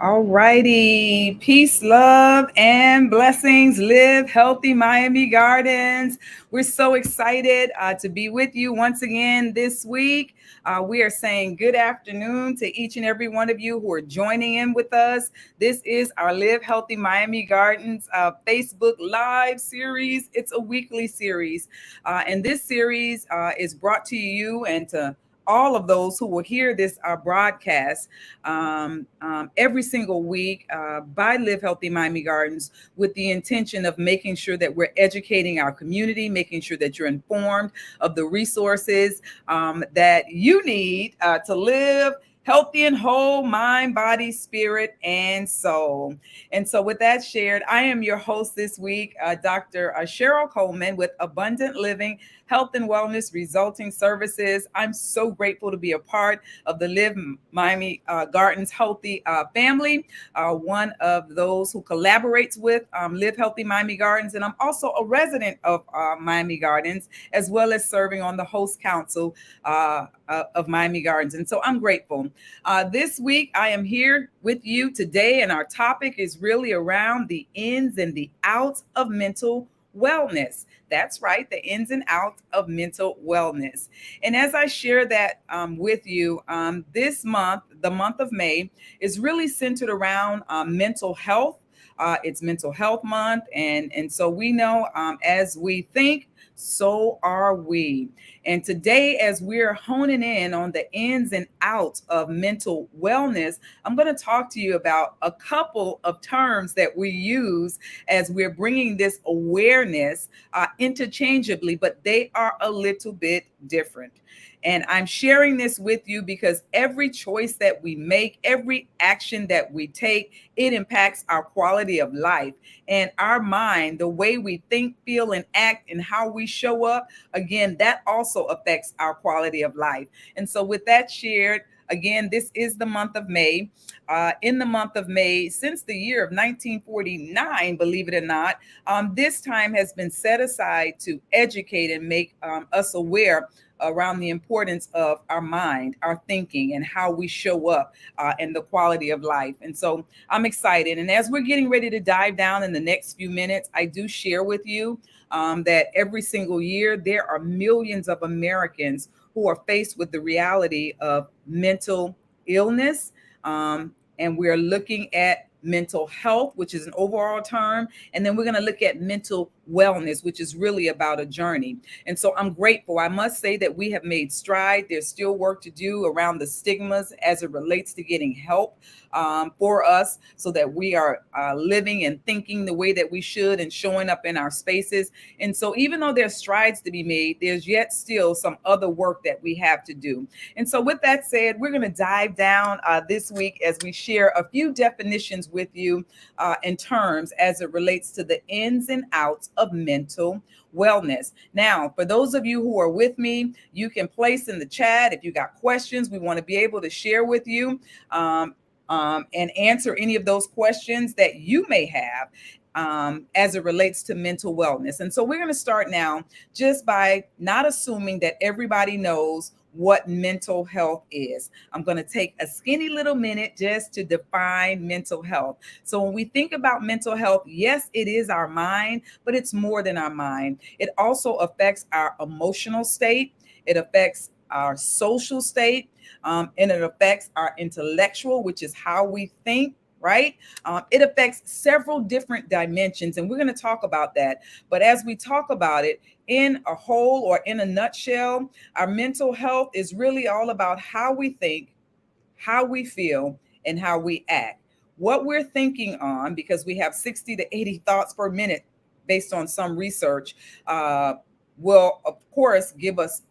All righty. Peace, love, and blessings. Live healthy, Miami Gardens. We're so excited to be with you once again this week. We are saying good afternoon to each and every one of you who are joining in with us. This is our Live Healthy Miami Gardens Facebook Live series. It's a weekly series. And this series is brought to you and to all of those who will hear this broadcast every single week by Live Healthy Miami Gardens with the intention of making sure that we're educating our community, making sure that you're informed of the resources that you need to live healthy and whole, mind, body, spirit, and soul. And so with that shared, I am your host this week, Dr. Cheryl Coleman with Abundant Living Health and Wellness Resulting Services. I'm so grateful to be a part of the Live Miami Gardens Healthy family, one of those who collaborates with Live Healthy Miami Gardens. And I'm also a resident of Miami Gardens, as well as serving on the host council of Miami Gardens. And so I'm grateful. This week, I am here with you today, and our topic is really around the ins and the outs of mental wellness. That's right, the ins and outs of mental wellness. And as I share that with you, this month, the month of May, is really centered around mental health. It's Mental Health Month. And so we know as we think, so are we. And today, as we're honing in on the ins and outs of mental wellness, I'm going to talk to you about a couple of terms that we use as we're bringing this awareness interchangeably, but they are a little bit different. And I'm sharing this with you because every choice that we make, every action that we take, it impacts our quality of life and our mind, the way we think, feel, and act, and how we show up. Again, that also affects our quality of life. And so with that shared, again, this is the month of May. In the month of May, since the year of 1949, believe it or not, this time has been set aside to educate and make us aware around the importance of our mind, our thinking, and how we show up and the quality of life. And so I'm excited. And as we're getting ready to dive down in the next few minutes, I do share with you that every single year there are millions of Americans who are faced with the reality of mental illness. And we're looking at mental health, which is an overall term. And then we're going to look at mental wellness, which is really about a journey. And so I'm grateful. I must say that we have made stride. There's still work to do around the stigmas as it relates to getting help for us so that we are living and thinking the way that we should and showing up in our spaces. And so even though there's strides to be made, there's yet still some other work that we have to do. And so with that said, we're going to dive down this week as we share a few definitions with you in terms as it relates to the ins and outs of mental wellness. Now, for those of you who are with me, you can place in the chat if you got questions. We want to be able to share with you and answer any of those questions that you may have as it relates to mental wellness. And so we're going to start now just by not assuming that everybody knows what mental health is. I'm going to take a skinny little minute just to define mental health. So when we think about mental health, yes, it is our mind, but it's more than our mind. It also affects our emotional state. It affects our social state, and it affects our intellectual, which is how we think. Right? It affects several different dimensions, and we're going to talk about that. But as we talk about it in a whole or in a nutshell, our mental health is really all about how we think, how we feel, and how we act. What we're thinking on, because we have 60 to 80 thoughts per minute based on some research, will, of course, give us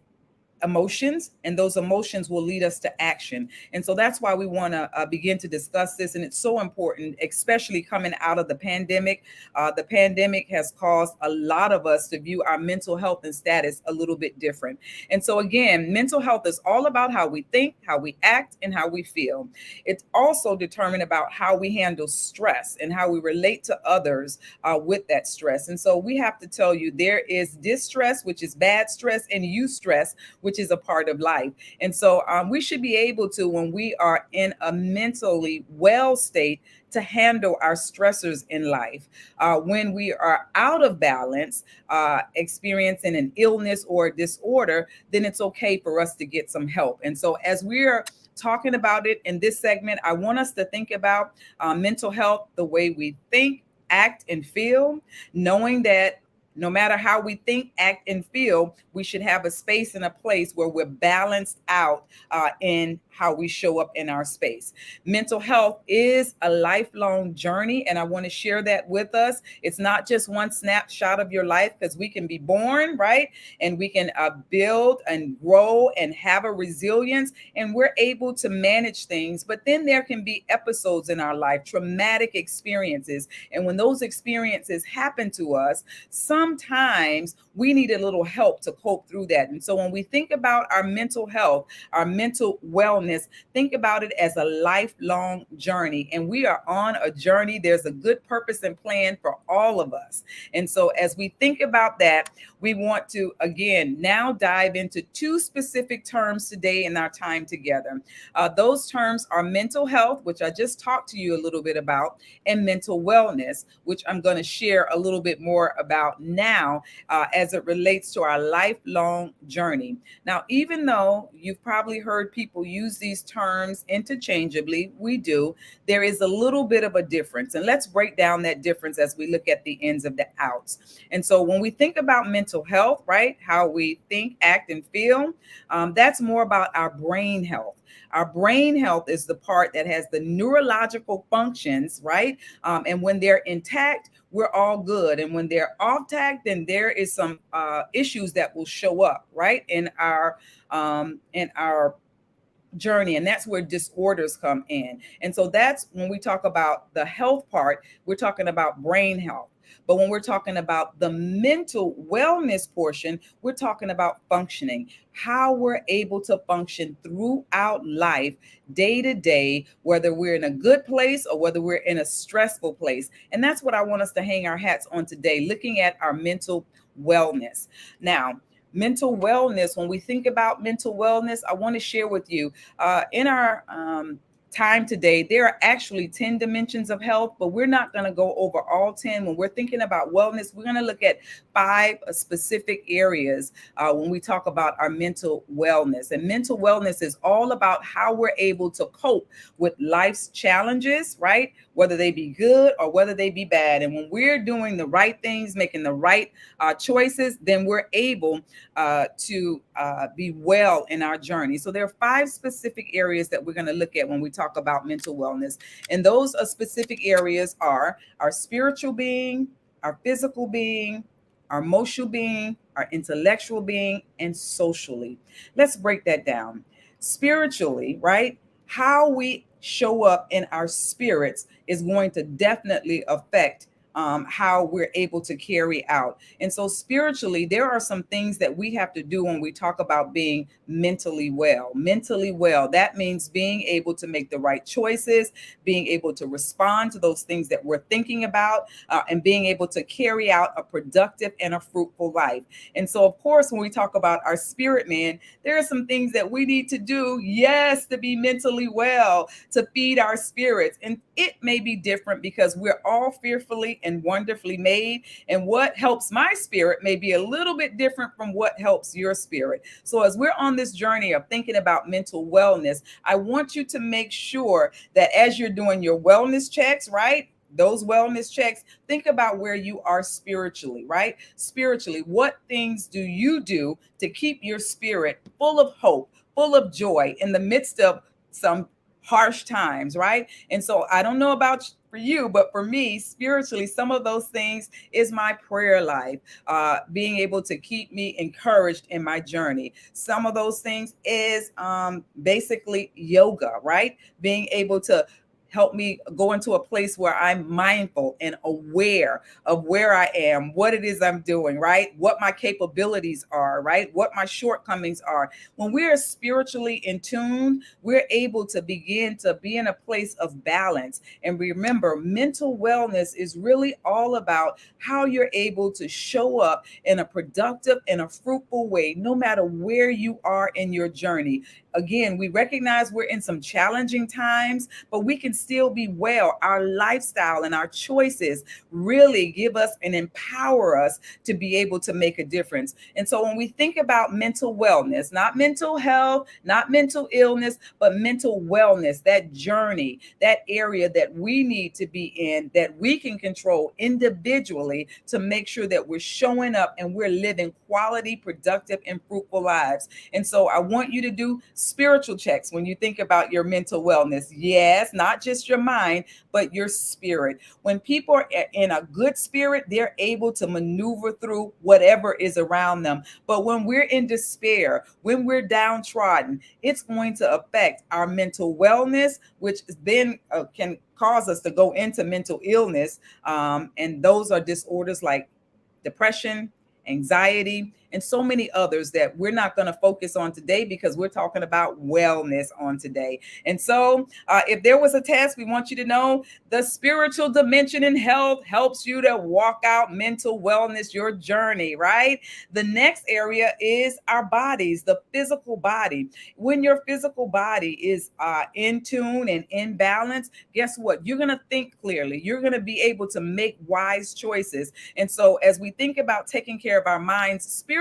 emotions, and those emotions will lead us to action. And so that's why we want to begin to discuss this. And it's so important, especially coming out of the pandemic. The pandemic has caused a lot of us to view our mental health and status a little bit different. And so again, mental health is all about how we think, how we act, and how we feel. It's also determined about how we handle stress and how we relate to others with that stress. And so we have to tell you there is distress, which is bad stress, and eustress, which which is a part of life. And so we should be able to, when we are in a mentally well state, to handle our stressors in life. When we are out of balance, experiencing an illness or a disorder, then it's okay for us to get some help. And so, as we're talking about it in this segment, I want us to think about mental health the way we think, act, and feel, knowing that no matter how we think, act, and feel, we should have a space and a place where we're balanced out in how we show up in our space. Mental health is a lifelong journey, and I want to share that with us. It's not just one snapshot of your life, because we can be born, right? And we can build and grow and have a resilience, and we're able to manage things. But then there can be episodes in our life, traumatic experiences. And when those experiences happen to us, sometimes we need a little help to cope through that. And so when we think about our mental health, our mental wellness, think about it as a lifelong journey. And we are on a journey. There's a good purpose and plan for all of us. And so as we think about that, we want to, again, now dive into two specific terms today in our time together. Those terms are mental health, which I just talked to you a little bit about, and mental wellness, which I'm going to share a little bit more about now as it relates to our lifelong journey. Now, even though you've probably heard people use these terms interchangeably, we do, there is a little bit of a difference. And let's break down that difference as we look at the ins of the outs. And so when we think about mental health, right, how we think, act, and feel, that's more about our brain health. Our brain health is the part that has the neurological functions, right? And when they're intact, we're all good. And when they're off tact, then there is some issues that will show up, right, in our journey. And that's where disorders come in. And so that's when we talk about the health part, we're talking about brain health. But when we're talking about the mental wellness portion, we're talking about functioning, how we're able to function throughout life, day to day, whether we're in a good place or whether we're in a stressful place. And that's what I want us to hang our hats on today, looking at our mental wellness. Now, mental wellness, when we think about mental wellness, I want to share with you in our time today, there are actually 10 dimensions of health, but we're not going to go over all 10. When we're thinking about wellness, we're going to look at 5 specific areas when we talk about our mental wellness. And mental wellness is all about how we're able to cope with life's challenges, right? Whether they be good or whether they be bad. And when we're doing the right things, making the right choices, then we're able to be well in our journey. So there are 5 specific areas that we're going to look at when we talk about mental wellness. And those specific areas are our spiritual being, our physical being, our emotional being, our intellectual being, and socially. Let's break that down. Spiritually, right? How we show up in our spirits is going to definitely affect how we're able to carry out. And so spiritually, there are some things that we have to do when we talk about being mentally well. Mentally well, that means being able to make the right choices, being able to respond to those things that we're thinking about, and being able to carry out a productive and a fruitful life. And so, of course, when we talk about our spirit man, there are some things that we need to do, yes, to be mentally well, to feed our spirits. And it may be different because we're all fearfully and wonderfully made. And what helps my spirit may be a little bit different from what helps your spirit. So as we're on this journey of thinking about mental wellness, I want you to make sure that as you're doing your wellness checks, right? Those wellness checks, think about where you are spiritually, right? Spiritually, what things do you do to keep your spirit full of hope, full of joy in the midst of some harsh times, right? And so I don't know about for you, but for me, spiritually, some of those things is my prayer life, being able to keep me encouraged in my journey. Some of those things is basically yoga, right? Being able to help me go into a place where I'm mindful and aware of where I am, what it is I'm doing, right? What my capabilities are, right? What my shortcomings are. When we're spiritually in tune, we're able to begin to be in a place of balance. And remember, mental wellness is really all about how you're able to show up in a productive and a fruitful way, no matter where you are in your journey. Again, we recognize we're in some challenging times, but we can still be well. Our lifestyle and our choices really give us and empower us to be able to make a difference. And so when we think about mental wellness, not mental health, not mental illness, but mental wellness, that journey, that area that we need to be in, that we can control individually to make sure that we're showing up and we're living quality, productive, and fruitful lives. And so I want you to do spiritual checks when you think about your mental wellness. Yes, not just your mind, but your spirit. When people are in a good spirit, they're able to maneuver through whatever is around them. But when we're in despair, when we're downtrodden, it's going to affect our mental wellness, which then can cause us to go into mental illness. And those are disorders like depression, anxiety, and so many others that we're not going to focus on today because we're talking about wellness on today. And so, if there was a test, we want you to know the spiritual dimension in health helps you to walk out mental wellness, your journey, right? The next area is our bodies, the physical body. When your physical body is in tune and in balance, guess what? You're going to think clearly. You're going to be able to make wise choices. And so, as we think about taking care of our minds spiritually,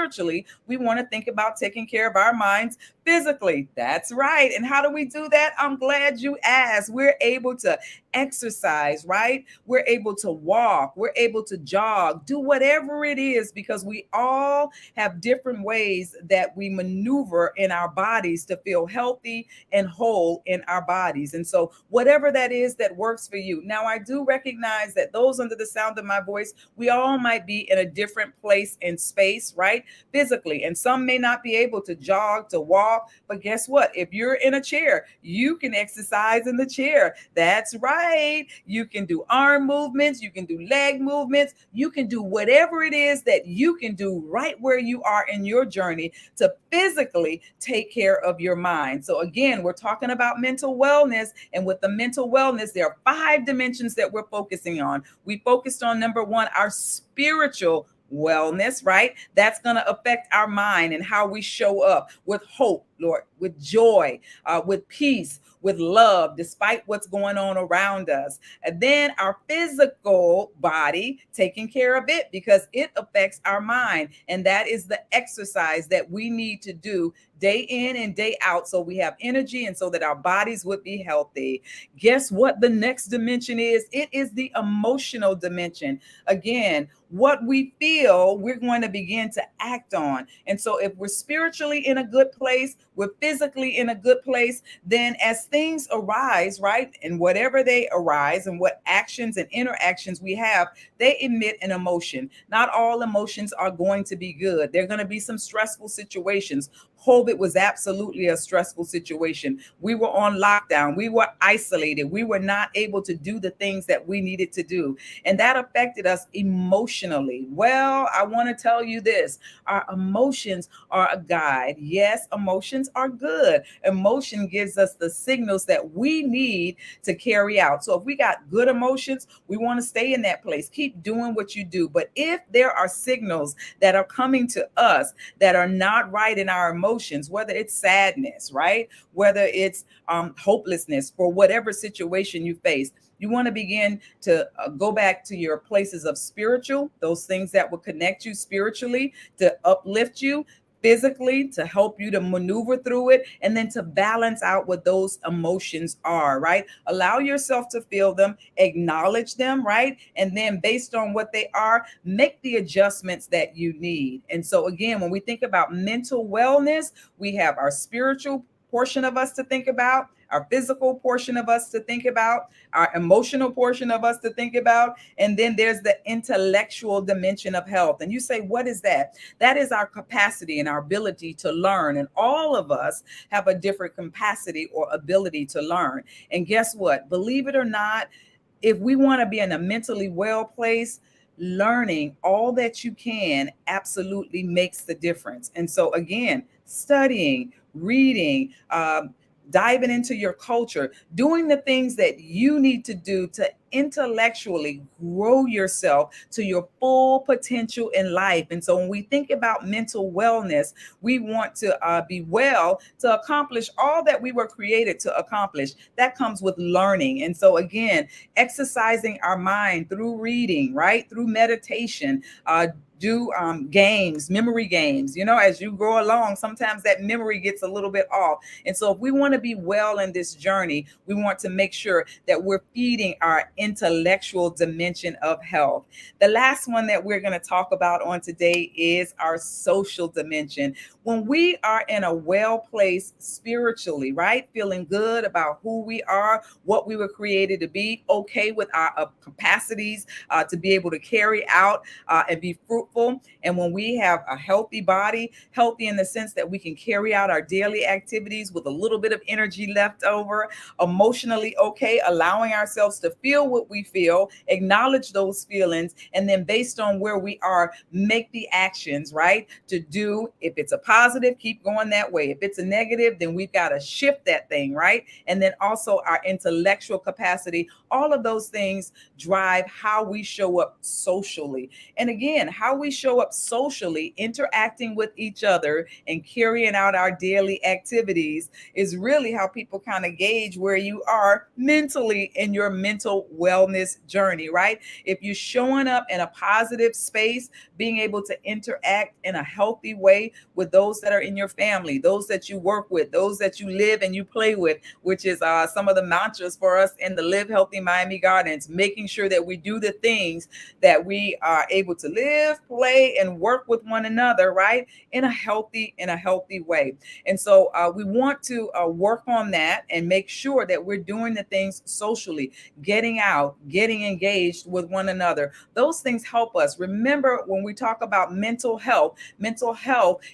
we want to think about taking care of our minds physically. That's right. And how do we do that? I'm glad you asked. We're able to exercise, right? We're able to walk, we're able to jog, do whatever it is, because we all have different ways that we maneuver in our bodies to feel healthy and whole in our bodies. And so, whatever that is that works for you. Now, I do recognize that those under the sound of my voice, we all might be in a different place and space, right? Physically. And some may not be able to jog, to walk, but guess what? If you're in a chair, you can exercise in the chair. That's right. You can do arm movements, you can do leg movements, you can do whatever it is that you can do right where you are in your journey to physically take care of your mind. So, again, we're talking about mental wellness. And with the mental wellness, there are 5 dimensions that we're focusing on. We focused on number 1, our spiritual wellness, right? That's going to affect our mind and how we show up with hope, Lord, with joy, with peace, with love, despite what's going on around us. And then our physical body, taking care of it because it affects our mind. And that is the exercise that we need to do day in and day out so we have energy and so that our bodies would be healthy. Guess what the next dimension is? It is the emotional dimension. Again, what we feel, we're going to begin to act on. And so if we're spiritually in a good place, we're physically in a good place, then as things arise, right? And whatever they arise and what actions and interactions we have, they emit an emotion. Not all emotions are going to be good. There are going to be some stressful situations. COVID was absolutely a stressful situation. We were on lockdown. We were isolated. We were not able to do the things that we needed to do. And that affected us emotionally. Well, I want to tell you this. Our emotions are a guide. Yes, emotions are good. Emotion gives us the signals that we need to carry out. So if we got good emotions, we want to stay in that place. Keep doing what you do. But if there are signals that are coming to us that are not right in our emotions, whether it's sadness, right? Whether it's hopelessness for whatever situation you face, you want to begin to go back to your places of spiritual, those things that will connect you spiritually, to uplift you physically, to help you to maneuver through it, and then to balance out what those emotions are, right? Allow yourself to feel them, acknowledge them, right? And then based on what they are, make the adjustments that you need. And so again, when we think about mental wellness, we have our spiritual portion of us to think about. our physical portion of us to think about, our emotional portion of us to think about, and then there's the intellectual dimension of health. And you say, what is that? That is our capacity and our ability to learn. And all of us have a different capacity or ability to learn. And guess what? Believe it or not, if we want to be in a mentally well place, learning all that you can absolutely makes the difference. And so, again, studying, reading, diving into your culture, doing the things that you need to do to intellectually grow yourself to your full potential in life. And so when we think about mental wellness, we want to be well to accomplish all that we were created to accomplish. That comes with learning. And so again, exercising our mind through reading, right? Through meditation, do games, memory games. As you go along, sometimes that memory gets a little bit off. And so if we want to be well in this journey, we want to make sure that we're feeding our intellectual dimension of health. The last one that we're going to talk about on today is our social dimension. When we are in a well place spiritually, right? Feeling good about who we are, what we were created to be, okay with our capacities to be able to carry out and be fruitful. And when we have a healthy body, healthy in the sense that we can carry out our daily activities with a little bit of energy left over, emotionally okay, allowing ourselves to feel what we feel, acknowledge those feelings, and then based on where we are, make the actions, right? To do, if it's a positive, keep going that way. If it's a negative, then we've got to shift that thing, right? And then also our intellectual capacity, all of those things drive how we show up socially. And again, how we show up socially, interacting with each other and carrying out our daily activities is really how people kind of gauge where you are mentally in your mental wellness journey, right? If you're showing up in a positive space, being able to interact in a healthy way with those that are in your family, those that you work with, those that you live and you play with, which is some of the mantras for us in the Live Healthy Miami Gardens, making sure that we do the things that we are able to live, play, and work with one another, right? In a healthy way. And so we want to work on that and make sure that we're doing the things socially, getting out, getting engaged with one another. Those things help us. Remember, when we talk about mental health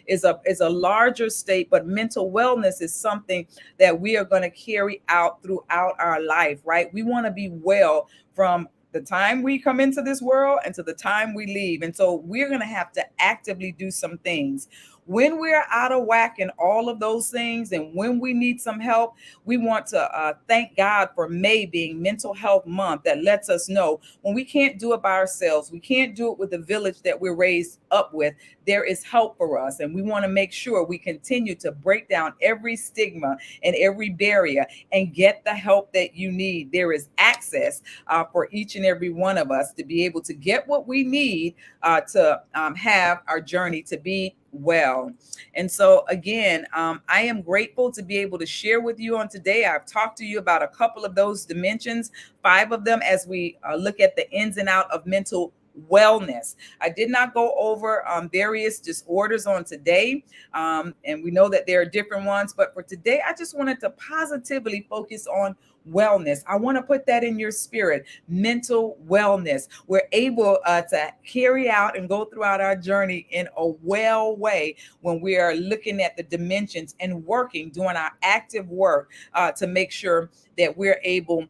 is a larger state, but mental wellness is something that we are going to carry out throughout our life, right? We want to be well from the time we come into this world and to the time we leave. And so we're going to have to actively do some things. When we're out of whack in all of those things, and when we need some help, we want to thank God for May being Mental Health Month. That lets us know when we can't do it by ourselves, we can't do it with the village that we're raised up with, there is help for us. And we want to make sure we continue to break down every stigma and every barrier and get the help that you need. There is access for each and every one of us to be able to get what we need to have our journey to be well. And so again, I am grateful to be able to share with you on today. I've talked to you about a couple of those dimensions, 5 of them, as we look at the ins and out of mental wellness. I did not go over various disorders on today, and we know that there are different ones, but for today, I just wanted to positively focus on wellness. I want to put that in your spirit, mental wellness. We're able to carry out and go throughout our journey in a well way when we are looking at the dimensions and working, doing our active work to make sure that we're able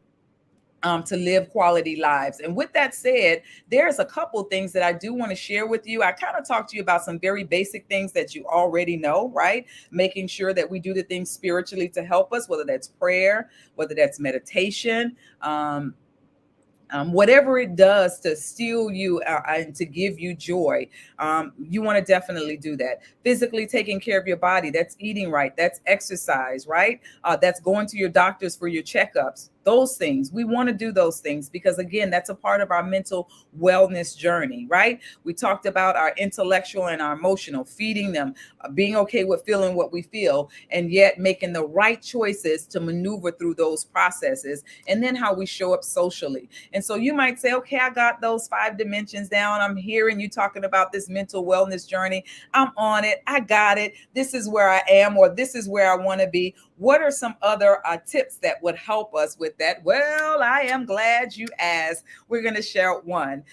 to live quality lives. And with that said, there's a couple things that I do want to share with you. I kind of talked to you about some very basic things that you already know, right? Making sure that we do the things spiritually to help us, whether that's prayer, whether that's meditation, whatever it does to steal you and to give you joy, you want to definitely do that. Physically taking care of your body, that's eating right, that's exercise, right? That's going to your doctors for your checkups. those things. We want to do those things because, again, that's a part of our mental wellness journey, right? We talked about our intellectual and our emotional, feeding them, being okay with feeling what we feel, and yet making the right choices to maneuver through those processes, and then how we show up socially. And so you might say, okay, I got those 5 dimensions down. I'm hearing you talking about this mental wellness journey. I'm on it. I got it. This is where I am, or this is where I want to be. What are some other tips that would help us with that? Well, I am glad you asked. We're going to share one.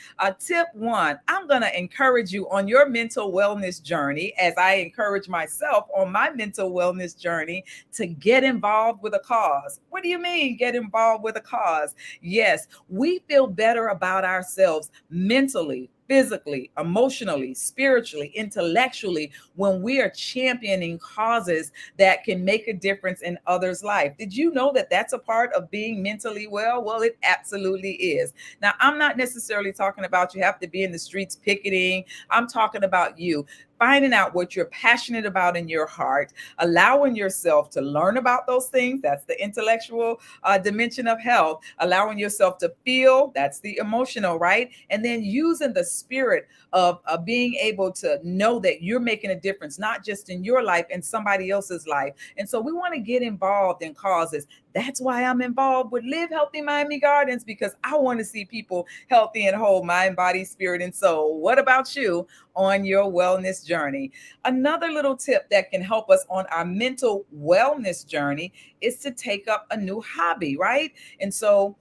Tip one, I'm going to encourage you on your mental wellness journey, as I encourage myself on my mental wellness journey, to get involved with a cause. What do you mean, get involved with a cause? Yes, we feel better about ourselves mentally, physically, emotionally, spiritually, intellectually, when we are championing causes that can make a difference in others' life. Did you know that that's a part of being mentally well? Well, it absolutely is. Now, I'm not necessarily talking about you have to be in the streets picketing. I'm talking about you finding out what you're passionate about in your heart, allowing yourself to learn about those things. That's the intellectual dimension of health. Allowing yourself to feel. That's the emotional, right? And then using the spirit of being able to know that you're making a difference, not just in your life, in somebody else's life. And so we want to get involved in causes. That's why I'm involved with Live Healthy Miami Gardens, because I want to see people healthy and whole, mind, body, spirit, and soul. What about you on your wellness journey? Another little tip that can help us on our mental wellness journey is to take up a new hobby, right? And so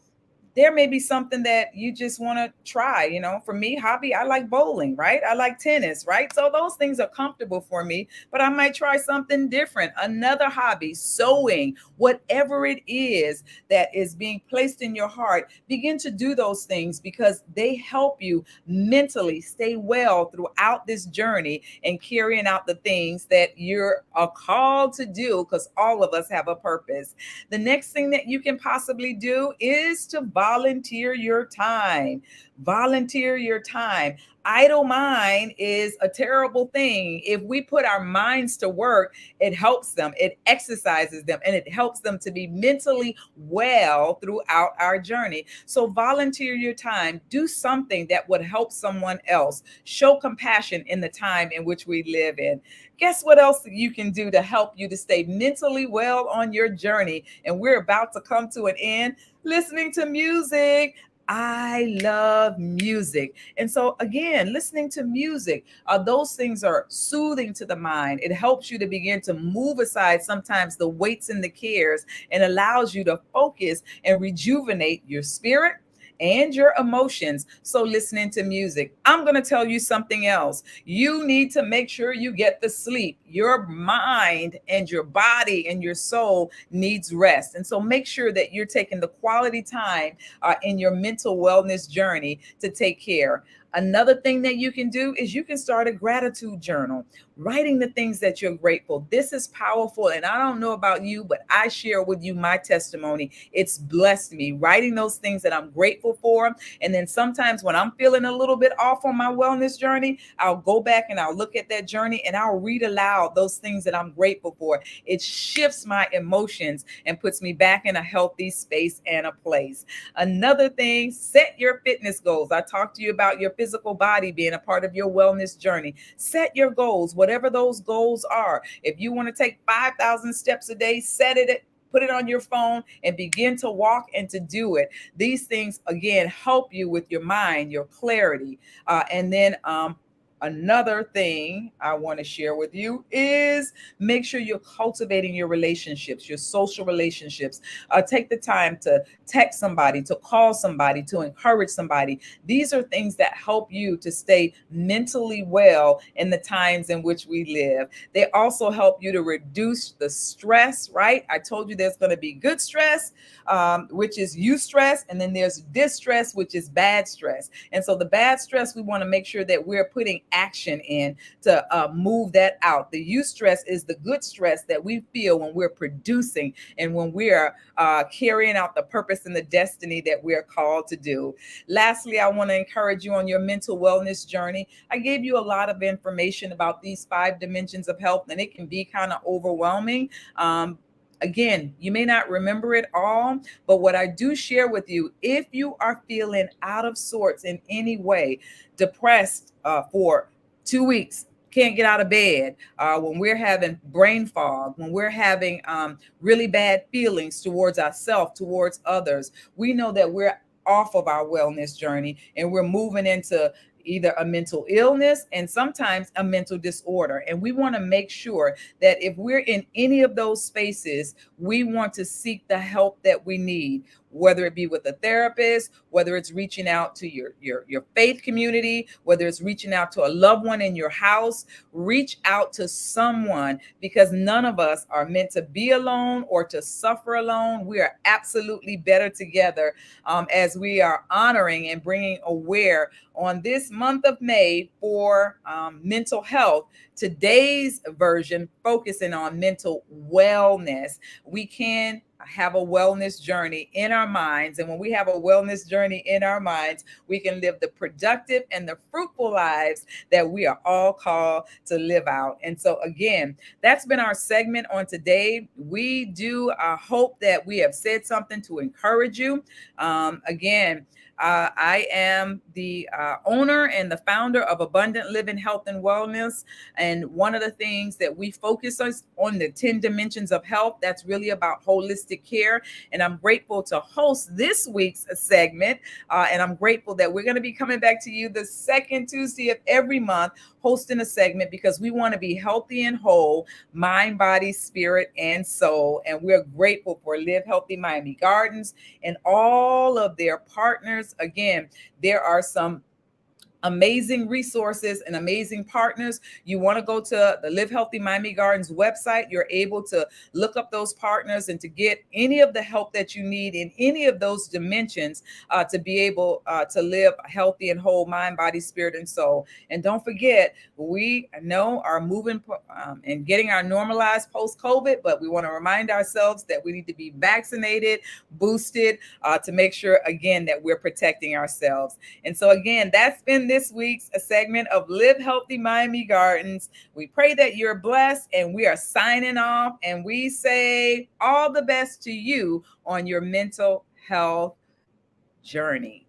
there may be something that you just want to try. For me, hobby, I like bowling, right? I like tennis, right? So those things are comfortable for me, but I might try something different. Another hobby, sewing, whatever it is that is being placed in your heart, begin to do those things because they help you mentally stay well throughout this journey and carrying out the things that you're called to do, because all of us have a purpose. The next thing that you can possibly do is to volunteer your time. Volunteer your time. Idle mind is a terrible thing. If we put our minds to work, it helps them, it exercises them, and it helps them to be mentally well throughout our journey. So volunteer your time. Do something that would help someone else. Show compassion in the time in which we live in. Guess what else you can do to help you to stay mentally well on your journey? And we're about to come to an end. Listening to music. I love music. And so, again, listening to music, those things are soothing to the mind. It helps you to begin to move aside sometimes the weights and the cares, and allows you to focus and rejuvenate your spirit and your emotions. So listening to music. I'm going to tell you something else. You need to make sure you get the sleep. Your mind and your body and your soul needs rest. And so make sure that you're taking the quality time in your mental wellness journey to take care. Another thing that you can do is you can start a gratitude journal, writing the things that you're grateful. This is powerful. And I don't know about you, but I share with you my testimony. It's blessed me, writing those things that I'm grateful for. And then sometimes when I'm feeling a little bit off on my wellness journey, I'll go back and I'll look at that journey and I'll read aloud those things that I'm grateful for. It shifts my emotions and puts me back in a healthy space and a place. Another thing, set your fitness goals. I talked to you about your physical body being a part of your wellness journey. Set your goals, whatever those goals are. If you want to take 5,000 steps a day, set it, put it on your phone, and begin to walk and to do it. These things, again, help you with your mind, your clarity. And then another thing I want to share with you is make sure you're cultivating your relationships, your social relationships. Take the time to text somebody, to call somebody, to encourage somebody. These are things that help you to stay mentally well in the times in which we live. They also help you to reduce the stress, right? I told you there's going to be good stress, which is eustress, and then there's distress, which is bad stress. And so the bad stress, we want to make sure that we're putting action in to move that out. The eustress is the good stress that we feel when we're producing and when we're carrying out the purpose and the destiny that we're called to do. Lastly, I want to encourage you on your mental wellness journey. I gave you a lot of information about these 5 dimensions of health, and it can be kind of overwhelming. Again, you may not remember it all, but what I do share with you, if you are feeling out of sorts in any way, depressed for 2 weeks, can't get out of bed, when we're having brain fog, when we're having really bad feelings towards ourselves, towards others, we know that we're off of our wellness journey and we're moving into either a mental illness and sometimes a mental disorder. And we want to make sure that if we're in any of those spaces, we want to seek the help that we need, whether it be with a therapist, whether it's reaching out to your faith community, whether it's reaching out to a loved one in your house. Reach out to someone, because none of us are meant to be alone or to suffer alone. We are absolutely better together, as we are honoring and bringing aware on this month of May for mental health. Today's version focusing on mental wellness. We can have a wellness journey in our minds. And when we have a wellness journey in our minds, we can live the productive and the fruitful lives that we are all called to live out. And so again, that's been our segment on today. We do hope that we have said something to encourage you. Again, I am the owner and the founder of Abundant Living Health and Wellness. And one of the things that we focus on the 10 dimensions of health, that's really about holistic care. And I'm grateful to host this week's segment. And I'm grateful that we're going to be coming back to you the second Tuesday of every month, hosting a segment, because we want to be healthy and whole, mind, body, spirit, and soul. And we're grateful for Live Healthy Miami Gardens and all of their partners. Again, there are some amazing resources and amazing partners. You want to go to the Live Healthy Miami Gardens website. You're able to look up those partners and to get any of the help that you need in any of those dimensions, to be able to live a healthy and whole mind, body, spirit, and soul. And don't forget, we know are moving and getting our normalized post-COVID, but we want to remind ourselves that we need to be vaccinated, boosted, to make sure, again, that we're protecting ourselves. And so again, that's been this week's segment of Live Healthy Miami Gardens. We pray that you're blessed, and we are signing off, and we say all the best to you on your mental health journey.